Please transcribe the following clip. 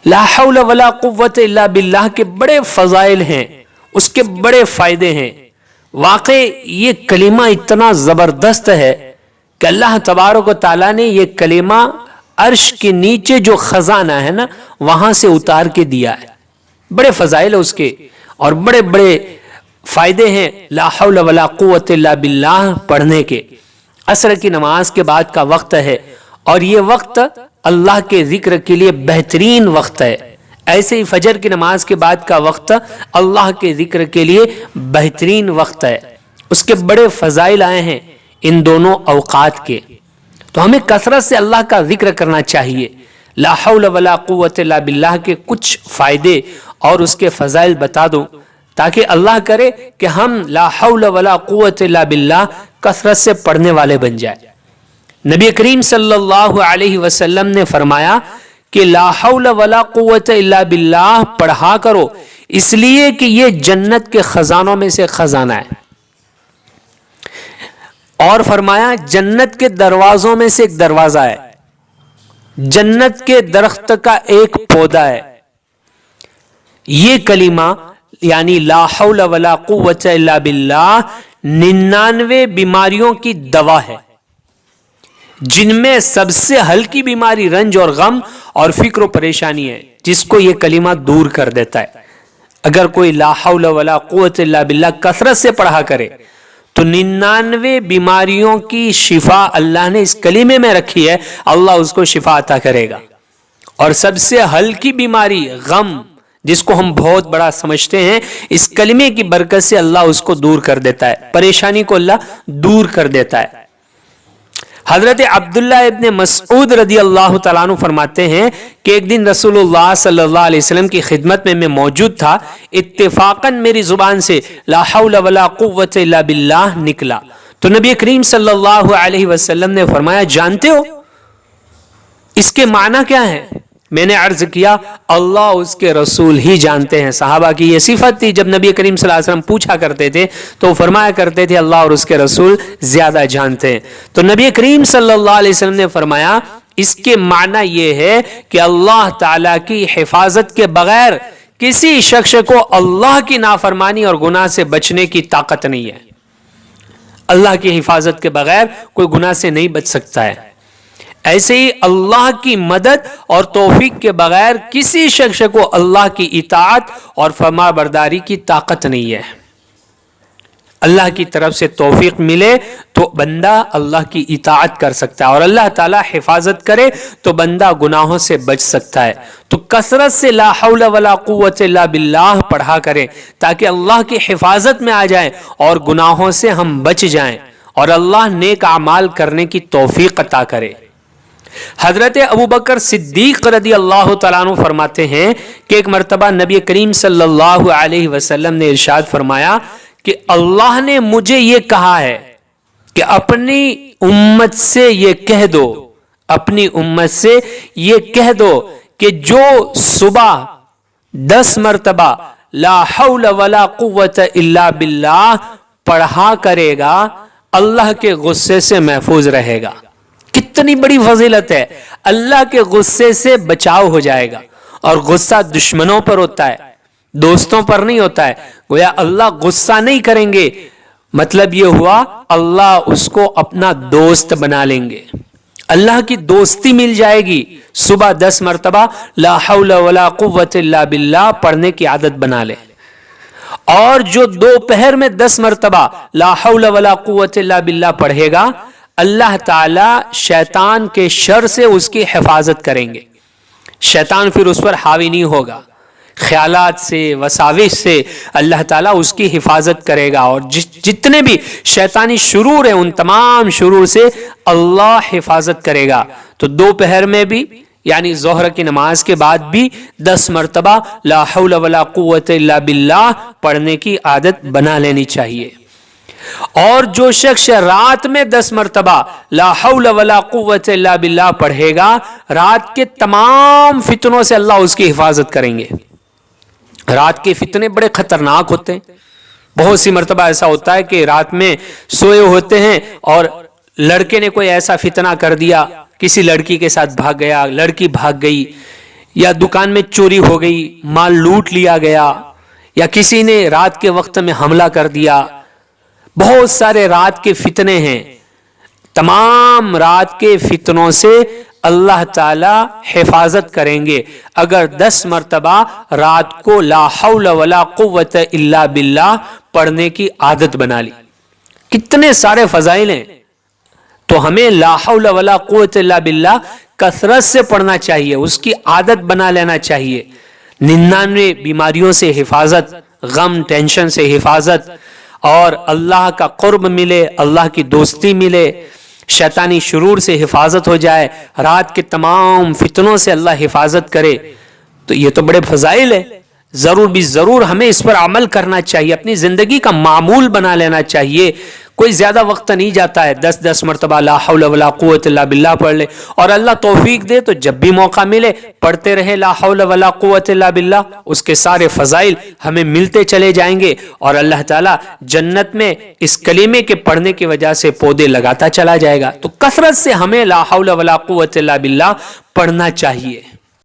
لا حول ولا قوت الا باللہ کے بڑے فضائل ہیں، اس کے بڑے فائدے ہیں۔ واقع یہ کلمہ اتنا زبردست ہے کہ اللہ تبارک و تعالیٰ نے یہ کلمہ عرش کے نیچے جو خزانہ ہے نا وہاں سے اتار کے دیا ہے۔ بڑے فضائل اس کے اور بڑے بڑے فائدے ہیں لا حول ولا قوت الا باللہ پڑھنے کے۔ عصر کی نماز کے بعد کا وقت ہے اور یہ وقت اللہ کے ذکر کے لیے بہترین وقت ہے۔ ایسے ہی فجر کی نماز کے بعد کا وقت اللہ کے ذکر کے لیے بہترین وقت ہے۔ اس کے بڑے فضائل آئے ہیں ان دونوں اوقات کے، تو ہمیں کثرت سے اللہ کا ذکر کرنا چاہیے۔ لا حول ولا قوت الا باللہ کے کچھ فائدے اور اس کے فضائل بتا دوں تاکہ اللہ کرے کہ ہم لا حول ولا قوت الا باللہ کثرت سے پڑھنے والے بن جائیں۔ نبی کریم صلی اللہ علیہ وسلم نے فرمایا کہ لا حول ولا قوت الا باللہ پڑھا کرو، اس لیے کہ یہ جنت کے خزانوں میں سے خزانہ ہے، اور فرمایا جنت کے دروازوں میں سے ایک دروازہ ہے، جنت کے درخت کا ایک پودا ہے۔ یہ کلمہ یعنی لا حول ولا قوت الا باللہ 99 بیماریوں کی دوا ہے، جن میں سب سے ہلکی بیماری رنج اور غم اور فکر و پریشانی ہے، جس کو یہ کلمہ دور کر دیتا ہے۔ اگر کوئی لا حول ولا قوت الا باللہ کثرت سے پڑھا کرے تو 99 بیماریوں کی شفا اللہ نے اس کلمے میں رکھی ہے، اللہ اس کو شفا عطا کرے گا۔ اور سب سے ہلکی بیماری غم، جس کو ہم بہت بڑا سمجھتے ہیں، اس کلمے کی برکت سے اللہ اس کو دور کر دیتا ہے، پریشانی کو اللہ دور کر دیتا ہے۔ حضرت عبداللہ ابن مسعود رضی اللہ تعالیٰ عنہ فرماتے ہیں کہ ایک دن رسول اللہ صلی اللہ علیہ وسلم کی خدمت میں موجود تھا، اتفاقاً میری زبان سے لا حول ولا قوت الا باللہ نکلا تو نبی کریم صلی اللہ علیہ وسلم نے فرمایا جانتے ہو اس کے معنی کیا ہے؟ میں نے عرض کیا اللہ اس کے رسول ہی جانتے ہیں۔ صحابہ کی یہ صفت تھی، جب نبی کریم صلی اللہ علیہ وسلم پوچھا کرتے تھے تو فرمایا کرتے تھے اللہ اور اس کے رسول زیادہ جانتے ہیں۔ تو نبی کریم صلی اللہ علیہ وسلم نے فرمایا اس کے معنی یہ ہے کہ اللہ تعالیٰ کی حفاظت کے بغیر کسی شخص کو اللہ کی نافرمانی اور گناہ سے بچنے کی طاقت نہیں ہے۔ اللہ کی حفاظت کے بغیر کوئی گناہ سے نہیں بچ سکتا ہے۔ ایسے ہی اللہ کی مدد اور توفیق کے بغیر کسی شخص کو اللہ کی اطاعت اور فرما برداری کی طاقت نہیں ہے۔ اللہ کی طرف سے توفیق ملے تو بندہ اللہ کی اطاعت کر سکتا ہے، اور اللہ تعالی حفاظت کرے تو بندہ گناہوں سے بچ سکتا ہے۔ تو کثرت سے لا حول ولا قوت الا باللہ پڑھا کرے تاکہ اللہ کی حفاظت میں آ جائیں اور گناہوں سے ہم بچ جائیں اور اللہ نیک اعمال کرنے کی توفیق عطا کرے۔ حضرت ابوبکر صدیق رضی اللہ تعالیٰ عنہ فرماتے ہیں کہ ایک مرتبہ نبی کریم صلی اللہ علیہ وسلم نے ارشاد فرمایا کہ اللہ نے مجھے یہ کہا ہے کہ اپنی امت سے یہ کہہ دو، اپنی امت سے یہ کہہ دو کہ جو صبح 10 مرتبہ لا حول ولا قوت الا باللہ پڑھا کرے گا اللہ کے غصے سے محفوظ رہے گا۔ کتنی بڑی فضیلت ہے، اللہ کے غصے سے بچاؤ ہو جائے گا۔ اور غصہ دشمنوں پر ہوتا ہے، دوستوں پر نہیں ہوتا ہے۔ گویا اللہ غصہ نہیں کریں گے، مطلب یہ ہوا اللہ اس کو اپنا دوست بنا لیں گے، اللہ کی دوستی مل جائے گی۔ صبح 10 مرتبہ لا حول ولا قوت الا باللہ پڑھنے کی عادت بنا لیں، اور جو دوپہر میں 10 مرتبہ لا حول ولا قوت الا باللہ پڑھے گا اللہ تعالی شیطان کے شر سے اس کی حفاظت کریں گے۔ شیطان پھر اس پر حاوی نہیں ہوگا، خیالات سے وساوس سے اللہ تعالیٰ اس کی حفاظت کرے گا، اور جتنے بھی شیطانی شرور ہیں ان تمام شرور سے اللہ حفاظت کرے گا۔ تو دوپہر میں بھی یعنی ظہر کی نماز کے بعد بھی 10 مرتبہ لا حول ولا قوت الا باللہ پڑھنے کی عادت بنا لینی چاہیے۔ اور جو شخص رات میں 10 مرتبہ لا حول ولا قوت الا باللہ پڑھے گا رات کے تمام فتنوں سے اللہ اس کی حفاظت کریں گے۔ رات کے فتنے بڑے خطرناک ہوتے ہیں، بہت سی مرتبہ ایسا ہوتا ہے کہ رات میں سوئے ہوتے ہیں اور لڑکے نے کوئی ایسا فتنہ کر دیا، کسی لڑکی کے ساتھ بھاگ گیا، لڑکی بھاگ گئی، یا دکان میں چوری ہو گئی، مال لوٹ لیا گیا، یا کسی نے رات کے وقت میں حملہ کر دیا، بہت سارے رات کے فتنے ہیں، تمام رات کے فتنوں سے اللہ تعالی حفاظت کریں گے اگر 10 مرتبہ رات کو لا حول ولا قوت الا باللہ پڑھنے کی عادت بنا لی۔ کتنے سارے فضائل ہیں، تو ہمیں لا حول ولا قوت الا باللہ کثرت سے پڑھنا چاہیے، اس کی عادت بنا لینا چاہیے۔ 99 بیماریوں سے حفاظت، غم ٹینشن سے حفاظت، اور اللہ کا قرب ملے، اللہ کی دوستی ملے، شیطانی شرور سے حفاظت ہو جائے، رات کے تمام فتنوں سے اللہ حفاظت کرے، تو یہ تو بڑے فضائل ہے۔ ضرور بھی ضرور ہمیں اس پر عمل کرنا چاہیے، اپنی زندگی کا معمول بنا لینا چاہیے۔ کوئی زیادہ وقت نہیں جاتا ہے، 10 مرتبہ لا حول ولا قوت الا باللہ پڑھ لے، اور اللہ توفیق دے تو جب بھی موقع ملے پڑھتے رہے لا حول ولا قوت الا باللہ، اس کے سارے فضائل ہمیں ملتے چلے جائیں گے، اور اللہ تعالیٰ جنت میں اس کلمے کے پڑھنے کی وجہ سے پودے لگاتا چلا جائے گا۔ تو کثرت سے ہمیں لا حول ولا قوت الا باللہ پڑھنا چاہیے۔